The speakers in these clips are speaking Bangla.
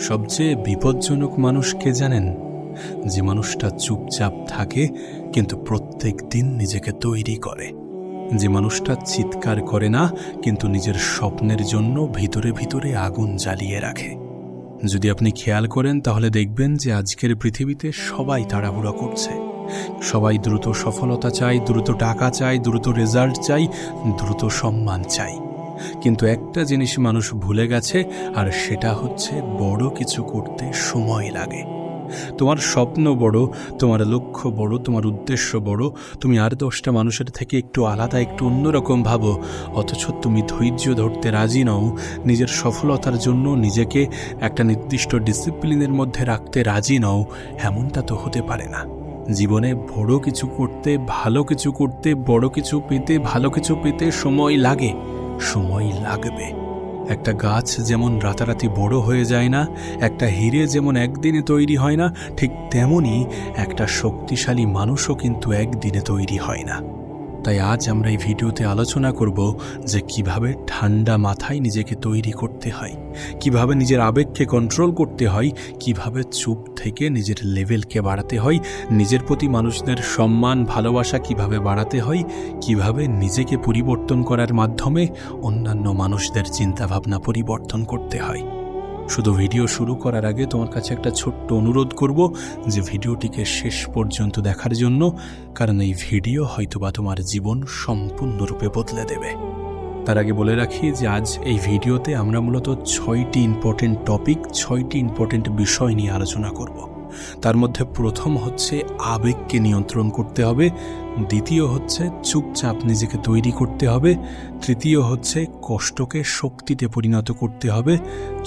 সবচেয়ে বিপজ্জনক মানুষ কে জানেন? যে মানুষটা চুপচাপ থাকে কিন্তু প্রত্যেক দিন নিজেকে তৈরি করে। যে মানুষটা চিৎকার করে না কিন্তু নিজের স্বপ্নের জন্য ভিতরে ভিতরে আগুন জ্বালিয়ে রাখে। যদি আপনি খেয়াল করেন তাহলে দেখবেন যে আজকের পৃথিবীতে সবাই তাড়াহুড়া করছে। সবাই দ্রুত সফলতা চায়, দ্রুত টাকা চায়, দ্রুত রেজাল্ট চাই, দ্রুত সম্মান চাই। কিন্তু একটা জিনিস মানুষ ভুলে গেছে, আর সেটা হচ্ছে বড় কিছু করতে সময় লাগে। তোমার স্বপ্ন বড়, তোমার লক্ষ্য বড়, তোমার উদ্দেশ্য বড়, তুমি আর 10টা মানুষের থেকে একটু আলাদা, একটু অন্যরকম ভাবো, অথচ তুমি ধৈর্য ধরতে রাজি নও। নিজের সফলতার জন্য নিজেকে একটা নির্দিষ্ট ডিসিপ্লিনের মধ্যে রাখতে রাজি নও। এমনটা তো হতে পারে না। জীবনে বড় কিছু করতে, ভালো কিছু করতে, বড় কিছু পেতে, ভালো কিছু পেতে সময় লাগে, সময় লাগবে। একটা গাছ যেমন রাতারাতি বড় হয়ে যায় না, একটা হিরে যেমন একদিনে তৈরি হয় না, ঠিক তেমনই একটা শক্তিশালী মানুষও কিন্তু একদিনে তৈরি হয় না। তাই আজ আমরা এই ভিডিওতে আলোচনা করব যে কিভাবে ঠান্ডা মাথায় নিজেকে তৈরি করতে হয়, কিভাবে নিজের আবেগকে কন্ট্রোল করতে হয়, কিভাবে চুপ থেকে নিজের লেভেলকে বাড়াতে হয়, নিজের প্রতি মানুষদের সম্মান ভালোবাসা কিভাবে বাড়াতে হয়, কিভাবে নিজেকে পরিবর্তন করার মাধ্যমে অন্যান্য মানুষদের চিন্তাভাবনা পরিবর্তন করতে হয়। শুধু ভিডিও শুরু করার আগে তোমার কাছে একটা ছোট্ট অনুরোধ করব যে ভিডিওটিকে শেষ পর্যন্ত দেখার জন্য, কারণ এই ভিডিও হয়তোবা তোমার জীবন সম্পূর্ণরূপে বদলে দেবে। তার আগে বলে রাখি যে আজ এই ভিডিওতে আমরা মূলত 6টি ইম্পর্টেন্ট টপিক, 6টি ইম্পর্টেন্ট বিষয় নিয়ে আলোচনা করব। তার মধ্যে প্রথম হচ্ছে আবেগকে নিয়ন্ত্রণ করতে হবে, দ্বিতীয় হচ্ছে চুপচাপ নিজেকে তৈরি করতে হবে, তৃতীয় হচ্ছে কষ্টকে শক্তিতে পরিণত করতে হবে,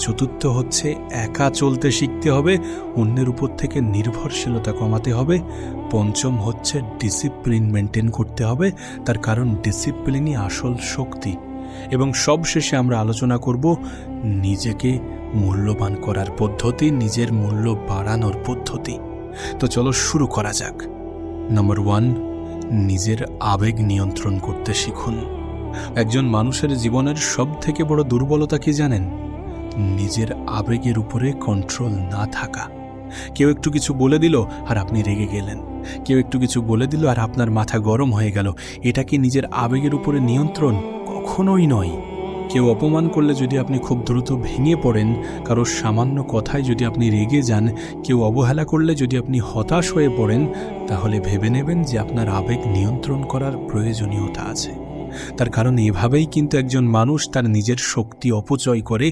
চতুর্থ হচ্ছে একা চলতে শিখতে হবে, অন্যের উপর থেকে নির্ভরশীলতা কমাতে হবে, পঞ্চম হচ্ছে ডিসিপ্লিন মেনটেন করতে হবে, তার কারণ ডিসিপ্লিনই আসল শক্তি, এবং সবশেষে আমরা আলোচনা করব নিজেকে মূল্যবান করার পদ্ধতি, নিজের মূল্য বাড়ানোর পদ্ধতি। তো চলো শুরু করা যাক। নাম্বার 1, নিজের আবেগ নিয়ন্ত্রণ করতে শিখুন। একজন মানুষের জীবনের সবথেকে বড় দুর্বলতা কি জানেন? নিজের আবেগের উপরে কন্ট্রোল না থাকা। কেউ একটু কিছু বলে দিল আর আপনি রেগে গেলেন, কেউ একটু কিছু বলে দিল আর আপনার মাথা গরম হয়ে গেল। এটা কি নিজের আবেগের উপরে নিয়ন্ত্রণ? কখনোই নয়। কেউ অপমান করলে যদি আপনি খুব দ্রুত ভেঙে পড়েন, কারো সামান্য কথায় যদি আপনি রেগে যান, কেউ অবহেলা করলে যদি আপনি হতাশ হয়ে পড়েন, তাহলে ভেবে নেবেন যে আপনার আবেগ নিয়ন্ত্রণ করার প্রয়োজনীয়তা আছে। তার কারণ এভাবেই কিন্তু একজন মানুষ তার নিজের শক্তি অপচয় করে,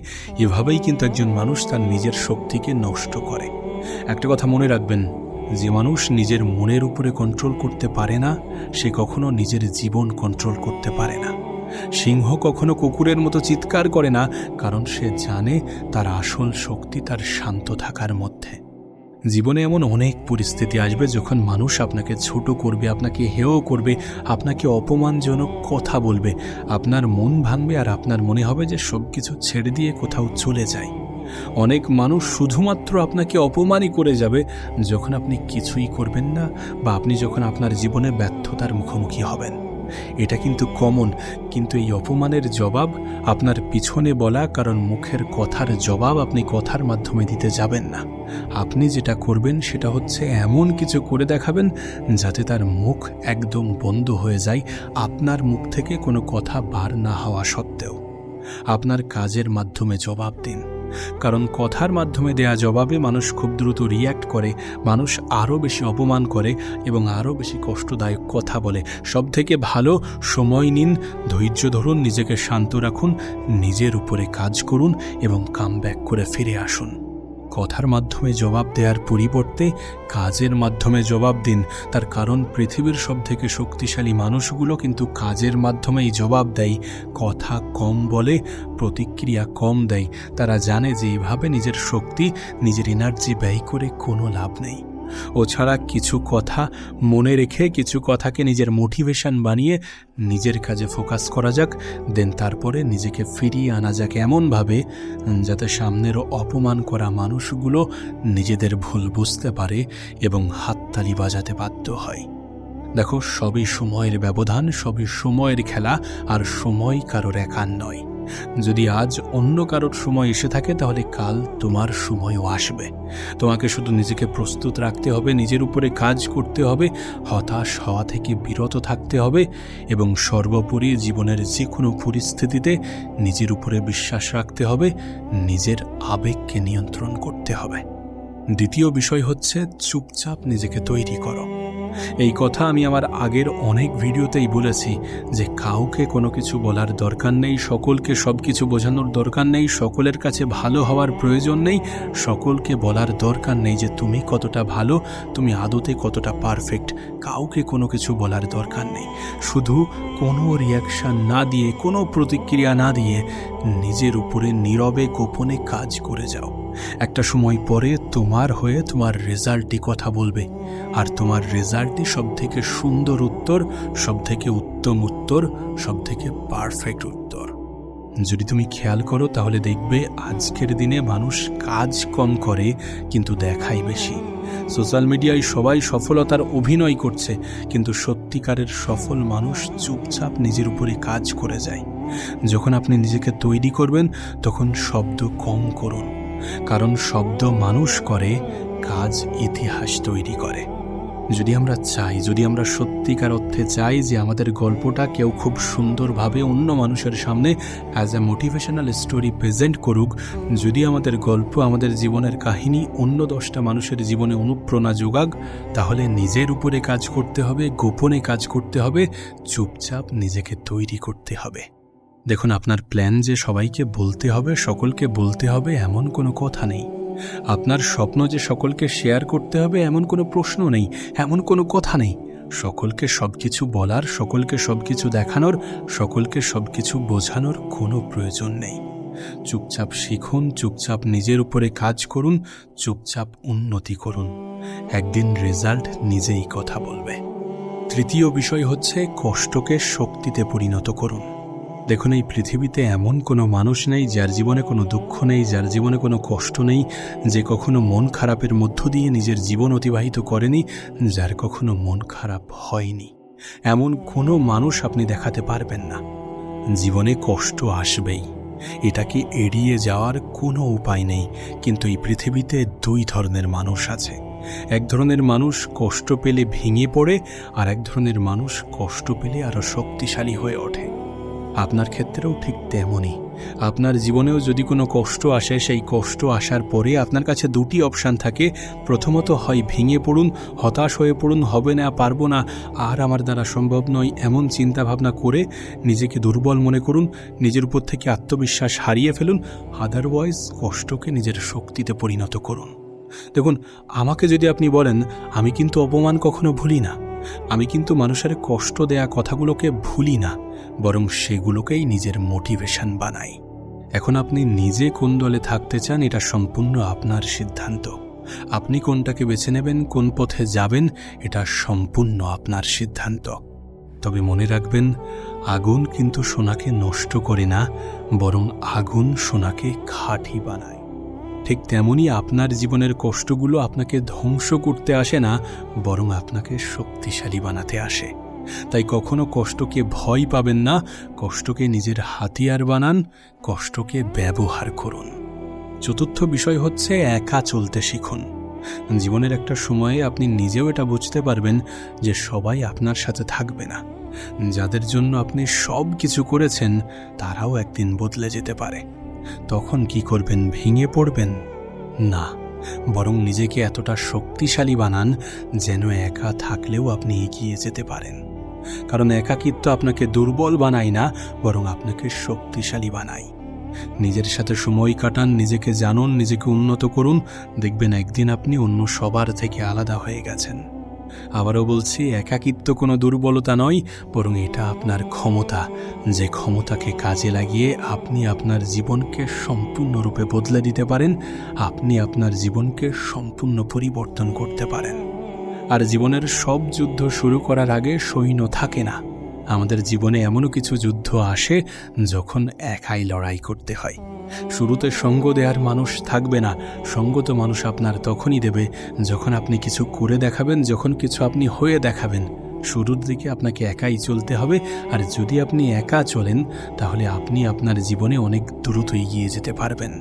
এভাবেই কিন্তু একজন মানুষ তার নিজের শক্তিকে নষ্ট করে। একটা কথা মনে রাখবেন, যে মানুষ নিজের মনের উপরে কন্ট্রোল করতে পারে না, সে কখনো নিজের জীবন কন্ট্রোল করতে পারে না। সিংহ কখনো কুকুরের মতো চিৎকার করে না, কারণ সে জানে তার আসল শক্তি তার শান্ত থাকার মধ্যে। জীবনে এমন অনেক পরিস্থিতি আসবে যখন মানুষ আপনাকে ছোট করবে, আপনাকে হেয় করবে, আপনাকে অপমানজনক কথা বলবে, আপনার মন ভাঙবে আর আপনার মনে হবে যে সব কিছু ছেড়ে দিয়ে কোথাও চলে যায়। অনেক মানুষ শুধুমাত্র আপনাকে অপমানই করে যাবে যখন আপনি কিছুই করবেন না, বা আপনি যখন আপনার জীবনে ব্যর্থতার মুখোমুখি হবেন। এটা কিন্তু কমন, কিন্তু এই অপমানের জবাব আপনার পিছনে বলা, কারণ মুখের কথার জবাব আপনি কথার মাধ্যমে দিতে যাবেন না। আপনি যেটা করবেন সেটা হচ্ছে এমন কিছু করে দেখাবেন যাতে তার মুখ একদম বন্ধ হয়ে যায়, আপনার মুখ থেকে কোনো কথা বার না হওয়া সত্ত্বেও। আপনার কাজের মাধ্যমে জবাব দিন, কারণ কথার মাধ্যমে দেয়া জবাবে মানুষ খুব দ্রুত রিয়্যাক্ট করে, মানুষ আরও বেশি অপমান করে এবং আরও বেশি কষ্টদায়ক কথা বলে। সবথেকে ভালো সময় নিন, ধৈর্য ধরুন, নিজেকে শান্ত রাখুন, নিজের উপরে কাজ করুন এবং কামব্যাক করে ফিরে আসুন। কথার মাধ্যমে জবাব দেওয়ার পরিবর্তে কাজের মাধ্যমে জবাব দিন, তার কারণ পৃথিবীর সবথেকে শক্তিশালী মানুষগুলো কিন্তু কাজের মাধ্যমেই জবাব দেয়। কথা কম বলে, প্রতিক্রিয়া কম দেয়। তারা জানে যে এভাবে নিজের শক্তি, নিজের এনার্জি ব্যয় করে কোনো লাভ নেই। ও ছাড়া কিছু কথা মনে রেখে, কিছু কথাকে নিজের মোটিভেশন বানিয়ে নিজের কাজে ফোকাস করা যাক। দেন তারপরে নিজেকে ফিরিয়ে আনা যাক এমনভাবে যাতে সামনের অপমান করা মানুষগুলো নিজেদের ভুল বুঝতে পারে এবং হাততালি বাজাতে বাধ্য হয়। দেখো, সবই সময়ের ব্যবধান, সবই সময়ের খেলা, আর সময় কারোর একার নয়। যদি আজ অন্য কারোর সময় এসে থাকে তাহলে কাল তোমার সময়ও আসবে। তোমাকে শুধু নিজেকে প্রস্তুত রাখতে হবে, নিজের উপরে কাজ করতে হবে, হতাশ হওয়া থেকে বিরত থাকতে হবে এবং সর্বোপরি জীবনের যে কোনো পরিস্থিতিতে নিজের উপরে বিশ্বাস রাখতে হবে, নিজের আবেগকে নিয়ন্ত্রণ করতে হবে। দ্বিতীয় বিষয় হচ্ছে চুপচাপ নিজেকে তৈরি করো। এই কথা আমি আমার আগের অনেক ভিডিওতেই বলেছি যে কাউকে কোনো কিছু বলার দরকার নেই, সকলকে সব কিছু বোঝানোর দরকার নেই, সকলের কাছে ভালো হওয়ার প্রয়োজন নেই, সকলকে বলার দরকার নেই যে তুমি কতটা ভালো, তুমি আদতে কতটা পারফেক্ট। কাউকে কোনো কিছু বলার দরকার নেই। শুধু কোনো রিয়াকশান না দিয়ে, কোনো প্রতিক্রিয়া না দিয়ে নিজের উপরে নীরবে গোপনে কাজ করে যাও। একটা সময় পরে তোমার হয়ে তোমার রেজাল্টই কথা বলবে, আর তোমার রেজাল্টই সবথেকে সুন্দর উত্তর, সবথেকে উত্তম উত্তর, সবথেকে পারফেক্ট উত্তর। যদি তুমি খেয়াল করো তাহলে দেখবে আজকের দিনে মানুষ কাজ কম করে কিন্তু দেখায় বেশি। সোশ্যাল মিডিয়ায় সবাই সফলতার অভিনয় করছে, কিন্তু সত্যিকারের সফল মানুষ চুপচাপ নিজের উপরে কাজ করে যায়। যখন আপনি নিজেকে তৈরি করবেন তখন শব্দ কম করুন, কারণ শব্দ মানুষ করে, কাজ ইতিহাস তৈরি করে। যদি আমরা সত্যিকার অর্থে চাই যে আমাদের গল্পটা কেউ খুব সুন্দরভাবে অন্য মানুষের সামনে as a motivational story present করুক, যদি আমাদের গল্প, আমাদের জীবনের কাহিনী অন্য 10টা মানুষের জীবনে অনুপ্রেরণা যোগাক, তাহলে নিজের উপরে কাজ করতে হবে, গোপনে কাজ করতে হবে, চুপচাপ নিজেকে তৈরি করতে হবে। দেখুন, আপনার প্ল্যান যে সবাইকে বলতে হবে, সকলকে বলতে হবে এমন কোনো কথা নেই। আপনার স্বপ্ন যে সকলকে শেয়ার করতে হবে এমন কোনো প্রশ্ন নেই, এমন কোনো কথা নেই। সকলকে সবকিছু বলার, সকলকে সবকিছু দেখানোর, সকলকে সবকিছু বোঝানোর কোনো প্রয়োজন নেই। চুপচাপ শিখুন, চুপচাপ নিজের উপরে কাজ করুন, চুপচাপ উন্নতি করুন। একদিন রেজাল্ট নিজেই কথা বলবে। তৃতীয় বিষয় হচ্ছে কষ্টকে শক্তিতে পরিণত করুন। দেখুন, এই পৃথিবীতে এমন কোনো মানুষ নেই যার জীবনে কোনো দুঃখ নেই, যার জীবনে কোনো কষ্ট নেই, যে কখনো মন খারাপের মধ্য দিয়ে নিজের জীবন অতিবাহিত করেনি, যার কখনো মন খারাপ হয়নি। এমন কোনো মানুষ আপনি দেখাতে পারবেন না। জীবনে কষ্ট আসবেই, এটাকে এড়িয়ে যাওয়ার কোনো উপায় নেই। কিন্তু এই পৃথিবীতে 2 ধরনের মানুষ আছে। এক ধরনের মানুষ কষ্ট পেলে ভেঙে পড়ে, আর এক ধরনের মানুষ কষ্ট পেলে আরও শক্তিশালী হয়ে ওঠে। আপনার ক্ষেত্রেও ঠিক তেমনই। আপনার জীবনেও যদি কোনো কষ্ট আসে, সেই কষ্ট আসার পরে আপনার কাছে 2টি অপশান থাকে। প্রথমত, হয় ভেঙে পড়ুন, হতাশ হয়ে পড়ুন, হবে না, পারবো না, আর আমার দ্বারা সম্ভব নয়, এমন চিন্তাভাবনা করে নিজেকে দুর্বল মনে করুন, নিজের উপর থেকে আত্মবিশ্বাস হারিয়ে ফেলুন। আদারওয়াইজ কষ্টকে নিজের শক্তিতে পরিণত করুন। দেখুন, আমাকে যদি আপনি বলেন, আমি কিন্তু অপমান কখনো ভুলি না, আমি কিন্তু মানুষের কষ্ট দেয়া কথাগুলোকে ভুলি না, বরং সেগুলোকেই নিজের মোটিভেশন বানাই। এখন আপনি নিজে কোন দলে থাকতে চান এটা সম্পূর্ণ আপনার সিদ্ধান্ত। আপনি কোনটাকে বেছে নেবেন, কোন পথে যাবেন, এটা সম্পূর্ণ আপনার সিদ্ধান্ত। তবে মনে রাখবেন, আগুন কিন্তু সোনাকে নষ্ট করে না, বরং আগুন সোনাকে খাঁটি বানায়। ঠিক তেমনই আপনার জীবনের কষ্টগুলো আপনাকে ধ্বংস করতে আসে না, বরং আপনাকে শক্তিশালী বানাতে আসে। তাই কখনো কষ্টকে ভয় পাবেন না, কষ্টকে নিজের হাতিয়ার বানান, কষ্টকে ব্যবহার করুন। চতুর্থ বিষয় হচ্ছে একা চলতে শিখুন। জীবনের একটা সময়ে আপনি নিজেও এটা বুঝতে পারবেন যে সবাই আপনার সাথে থাকবে না। যাদের জন্য আপনি সব কিছু করেছেন তারাও একদিন বদলে যেতে পারে। তখন কি করবেন? ভেঙে পড়বেন না, বরং নিজেকে এতটা শক্তিশালী বানান যেন একা থাকলেও আপনি এগিয়ে যেতে পারেন। কারণ একাকিত্ব আপনাকে দুর্বল বানায় না, বরং আপনাকে শক্তিশালী বানায়। নিজের সাথে সময় কাটান, নিজেকে জানুন, নিজেকে উন্নত করুন। দেখবেন একদিন আপনি অন্য সবার থেকে আলাদা হয়ে গেছেন। আবারও বলছি, একাকিত্ব কোনো দুর্বলতা নয়, বরং এটা আপনার ক্ষমতা, যে ক্ষমতাকে কাজে লাগিয়ে আপনি আপনার জীবনকে সম্পূর্ণরূপে বদলে দিতে পারেন, আপনি আপনার জীবনকে সম্পূর্ণ পরিবর্তন করতে পারেন। আর জীবনের সব যুদ্ধ শুরু করার আগে সৈন্য থাকে না। আমাদের জীবনে এমনও কিছু যুদ্ধ আসে যখন একাই লড়াই করতে হয়। শুরুতে সঙ্গ দেওয়ার মানুষ থাকবে না। সঙ্গ তো মানুষ আপনার তখনই দেবে যখন আপনি কিছু করে দেখাবেন, যখন কিছু আপনি হয়ে দেখাবেন। শুরুর দিকে আপনাকে একাই চলতে হবে, আর যদি আপনি একা চলেন তাহলে আপনি আপনার জীবনে অনেক দ্রুত এগিয়ে যেতে পারবেন।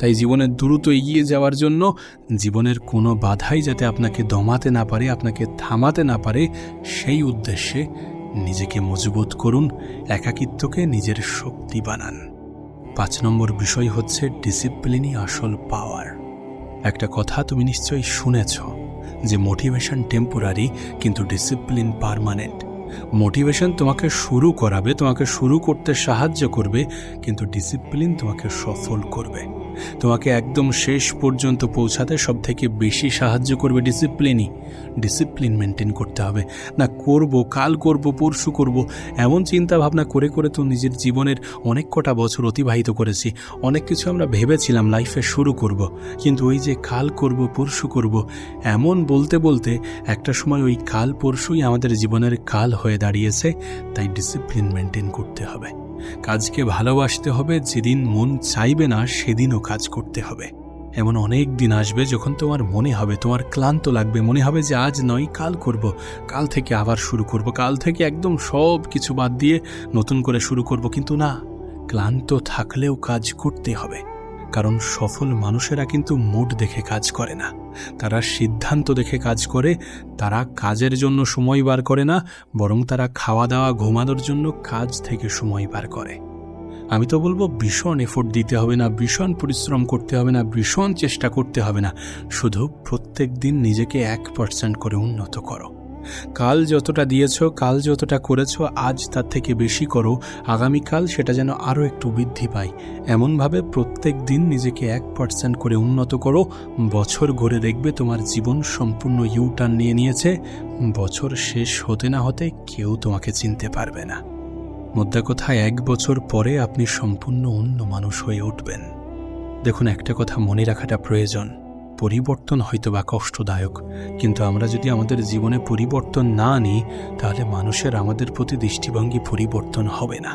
তাই জীবনে দ্রুত এগিয়ে যাওয়ার জন্য জীবনের কোনো বাধাই যাতে আপনাকে দমাতে না পারে, আপনাকে থামাতে না পারে, সেই উদ্দেশ্যে নিজেকে মজবুত করুন, একাকিত্বকে নিজের শক্তি বানান। 5 নম্বর বিষয় হচ্ছে ডিসিপ্লিনই আসল পাওয়ার। একটা কথা তুমি নিশ্চয়ই শুনেছ যে মোটিভেশন টেম্পোরারি কিন্তু ডিসিপ্লিন পার্মানেন্ট। মোটিভেশন তোমাকে শুরু করাবে, তোমাকে শুরু করতে সাহায্য করবে, কিন্তু ডিসিপ্লিন তোমাকে সফল করবে। তোমাকে একদম শেষ পর্যন্ত পৌঁছাতে সবথেকে বেশি সাহায্য করবে ডিসিপ্লিনই। ডিসিপ্লিন মেনটেন করতে হবে না। করব, কাল করব, পরশু করব, এমন চিন্তা ভাবনা করে করে তো নিজের জীবনের অনেক কটা বছর অতিবাহিত করেছি। অনেক কিছু আমরা ভেবেছিলাম লাইফে শুরু করব, কিন্তু ওই যে কাল করব, পরশু করব, এমন বলতে বলতে একটা সময় ওই কাল পরশুই আমাদের জীবনের কাল হয়ে দাঁড়িয়েছে। তাই ডিসিপ্লিন মেনটেন করতে হবে। কাজকে ভালোবাসতে হবে, যেদিন মন চাইবে না সেদিনও কাজ করতে হবে। এমন অনেক দিন আসবে যখন তোমার মনে হবে, তোমার ক্লান্ত লাগবে, মনে হবে যে আজ নয় কাল করব, কাল থেকে আবার শুরু করব, কাল থেকে একদম সব কিছু বাদ দিয়ে নতুন করে শুরু করব। কিন্তু না, ক্লান্ত থাকলেও কাজ করতে হবে। কারণ সফল মানুষেরা কিন্তু মুড দেখে কাজ করে না, তারা সিদ্ধান্ত দেখে কাজ করে। তারা কাজের জন্য সময় বার করে না, বরং তারা খাওয়া দাওয়া ঘুমানোর জন্য কাজ থেকে সময় বার করে। আমি তো বলবো ভীষণ এফোর্ট দিতে হবে না, ভীষণ পরিশ্রম করতে হবে না, ভীষণ চেষ্টা করতে হবে না। শুধু প্রত্যেক দিন নিজেকে 1% করে উন্নত করো। কাল যতটা দিয়েছ, কাল যতটা করেছ, আজ তার থেকে বেশি করো। আগামীকাল সেটা যেন আরও একটু বৃদ্ধি পায়। এমনভাবে প্রত্যেক দিন নিজেকে 1% করে উন্নত করো। বছর ঘুরে দেখবে তোমার জীবন সম্পূর্ণ ইউটার্ন নিয়ে নিয়েছে। বছর শেষ হতে না হতে কেউ তোমাকে চিনতে পারবে না। মোদ্দা কথা, 1 বছর পরে আপনি সম্পূর্ণ অন্য মানুষ হয়ে উঠবেন। দেখুন, একটা কথা মনে রাখাটা প্রয়োজন, পরিবর্তন হয়তো বা কষ্টদায়ক, কিন্তু আমরা যদি আমাদের জীবনে পরিবর্তন না আনি তাহলে মানুষের আমাদের প্রতি দৃষ্টিভঙ্গি পরিবর্তন হবে না।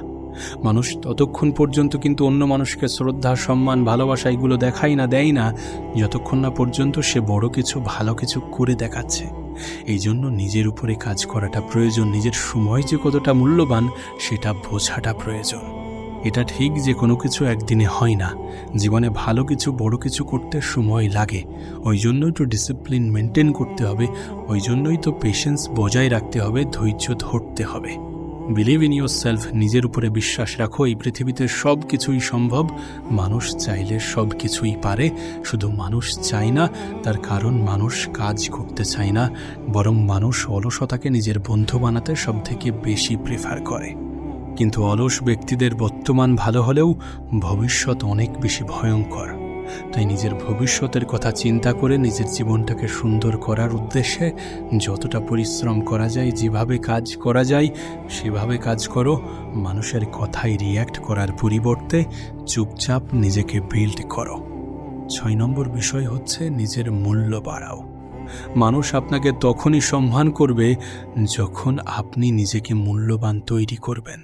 মানুষ ততক্ষণ পর্যন্ত কিন্তু অন্য মানুষকে শ্রদ্ধা, সম্মান, ভালোবাসা এগুলো দেয় না যতক্ষণ না পর্যন্ত সে বড় কিছু, ভালো কিছু করে দেখাচ্ছে। এই জন্য নিজের উপরে কাজ করাটা প্রয়োজন। নিজের সময় যে কতটা মূল্যবান সেটা বোঝাটা প্রয়োজন। এটা ঠিক যে কোনো কিছু একদিনে হয় না, জীবনে ভালো কিছু, বড় কিছু করতে সময় লাগে। ওই জন্যই তো ডিসিপ্লিন মেনটেন করতে হবে, ওই জন্যই তো পেশেন্স বজায় রাখতে হবে, ধৈর্য ধরতে হবে। বিলিভ ইন ইয়োর সেলফ, নিজের উপরে বিশ্বাস রাখো। এই পৃথিবীতে সব কিছুই সম্ভব। মানুষ চাইলে সব কিছুই পারে, শুধু মানুষ চায় না। তার কারণ মানুষ কাজ করতে চায় না, বরং মানুষ অলসতাকে নিজের বন্ধু বানাতে সবথেকে বেশি প্রেফার করে। কিন্তু অলস ব্যক্তিদের বর্তমান ভালো হলেও ভবিষ্যৎ অনেক বেশি ভয়ঙ্কর। তাই নিজের ভবিষ্যতের কথা চিন্তা করে নিজের জীবনটাকে সুন্দর করার উদ্দেশ্যে যতটা পরিশ্রম করা যায়, যেভাবে কাজ করা যায় সেভাবে কাজ করো। মানুষের কথায় রিয়্যাক্ট করার পরিবর্তে চুপচাপ নিজেকে বিল্ড করো। 6 নম্বর বিষয় হচ্ছে নিজের মূল্য বাড়াও। মানুষ আপনাকে তখনই সম্মান করবে যখন আপনি নিজেকে মূল্যবান তৈরি করবেন।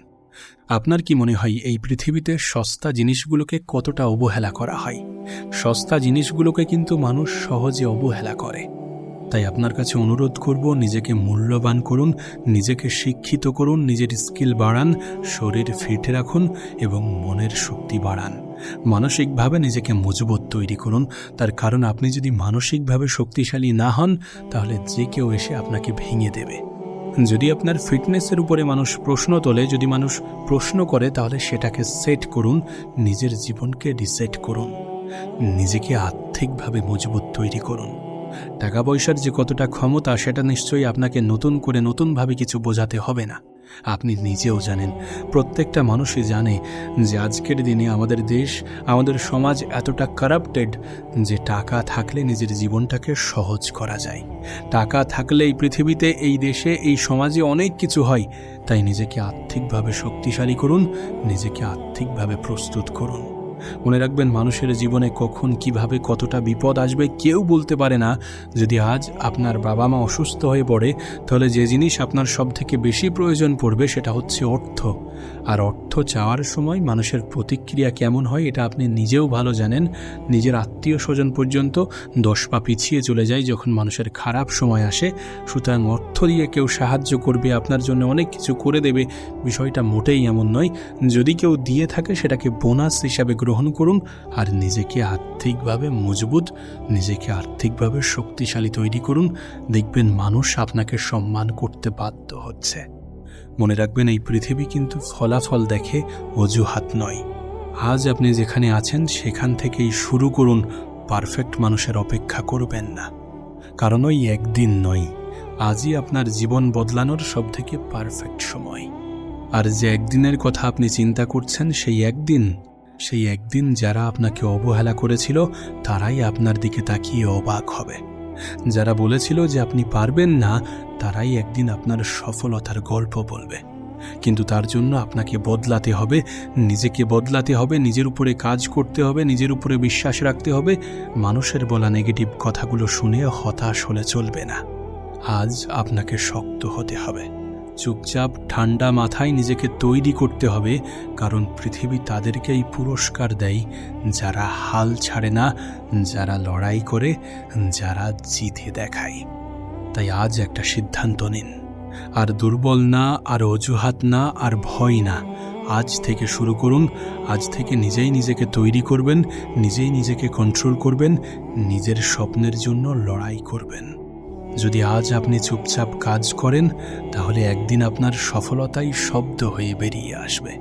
আপনার কি মনে হয় এই পৃথিবীতে সস্তা জিনিসগুলোকে কতটা অবহেলা করা হয়? সস্তা জিনিসগুলোকে কিন্তু মানুষ সহজে অবহেলা করে। তাই আপনার কাছে অনুরোধ করব, নিজেকে মূল্যবান করুন, নিজেকে শিক্ষিত করুন, নিজের স্কিল বাড়ান, শরীর ফিট রাখুন এবং মনের শক্তি বাড়ান। মানসিকভাবে নিজেকে মজবুত তৈরি করুন। তার কারণ আপনি যদি মানসিকভাবে শক্তিশালী না হন তাহলে যে কেউ এসে আপনাকে ভেঙে দেবে। যদি আপনার ফিটনেসের উপরে মানুষ প্রশ্ন তোলে, যদি মানুষ প্রশ্ন করে, তাহলে সেটাকে সেট করুন, নিজের জীবনকে রিসেট করুন, নিজেকে আর্থিকভাবে মজবুত তৈরি করুন। টাকা পয়সার যে কতটা ক্ষমতা সেটা নিশ্চয়ই আপনাকে নতুন করে নতুনভাবে কিছু বোঝাতে হবে না। আপনি নিজেও জানেন, প্রত্যেকটা মানুষই জানে যে আজকের দিনে আমাদের দেশ, আমাদের সমাজ এতটা কারাপ্টেড যে টাকা থাকলে নিজের জীবনটাকে সহজ করা যায়। টাকা থাকলে এই পৃথিবীতে, এই দেশে, এই সমাজে অনেক কিছু হয়। তাই নিজেকে আর্থিকভাবে শক্তিশালী করুন, নিজেকে আর্থিকভাবে প্রস্তুত করুন। মনে রাখবেন, মানুষের জীবনে কখন কিভাবে কতটা বিপদ আসবে কেউ বলতে পারে না। যদি আজ আপনার বাবা মা অসুস্থ হয়ে পড়ে, তাহলে যে জিনিস আপনার সব থেকে বেশি প্রয়োজন পড়বে সেটা হচ্ছে অর্থ। আর অর্থ চাওয়ার সময় মানুষের প্রতিক্রিয়া কেমন হয় এটা আপনি নিজেও ভালো জানেন। নিজের আত্মীয় স্বজন পর্যন্ত 10 পা পিছিয়ে চলে যায় যখন মানুষের খারাপ সময় আসে। সুতরাং অর্থ দিয়ে কেউ সাহায্য করবে, আপনার জন্য অনেক কিছু করে দেবে, বিষয়টা মোটেই এমন নয়। যদি কেউ দিয়ে থাকে সেটাকে বোনাস হিসাবে গ্রহণ করুন আর নিজেকে আর্থিকভাবে মজবুত, নিজেকে আর্থিকভাবে শক্তিশালী তৈরি করুন। দেখবেন মানুষ আপনাকে সম্মান করতে বাধ্য হচ্ছে। মনে রাখবেন, এই পৃথিবী কিন্তু ফলাফল দেখে, অজুহাত নয়। আজ আপনি যেখানে আছেন সেখান থেকেই শুরু করুন। পারফেক্ট মানুষের অপেক্ষা করবেন না, কারণ ওই একদিন নয়, আজই আপনার জীবন বদলানোর সবথেকে পারফেক্ট সময়। আর যে একদিনের কথা আপনি চিন্তা করছেন, সেই একদিন যারা আপনাকে অবহেলা করেছিল তারাই আপনার দিকে তাকিয়ে অবাক হবে। যারা বলেছিল যে আপনি পারবেন না, তারাই একদিন আপনার সফলতার গল্প বলবে। কিন্তু তার জন্য আপনাকে বদলাতে হবে, নিজেকে বদলাতে হবে, নিজের উপরে কাজ করতে হবে, নিজের উপরে বিশ্বাস রাখতে হবে। মানুষের বলা নেগেটিভ কথাগুলো শুনে হতাশ হলে চলবে না। আজ আপনাকে শক্ত হতে হবে, চুপচাপ ঠান্ডা মাথায় নিজেকে তৈরি করতে হবে, কারণ পৃথিবী তাদেরকেই পুরস্কার দেয় যারা হাল ছাড়ে না, যারা লড়াই করে, যারা জিতে দেখায়। তাই আজ একটা সিদ্ধান্ত নিন, আর দুর্বল না, আর অজুহাত না, আর ভয় না। আজ থেকে শুরু করুন। আজ থেকে নিজেই নিজেকে তৈরি করবেন, নিজেই নিজেকে কন্ট্রোল করবেন, নিজের স্বপ্নের জন্য লড়াই করবেন। যদি আজ আপনি চুপচাপ কাজ করেন, তাহলে একদিন আপনার সফলতাই শব্দ হয়ে বেরিয়ে আসবে।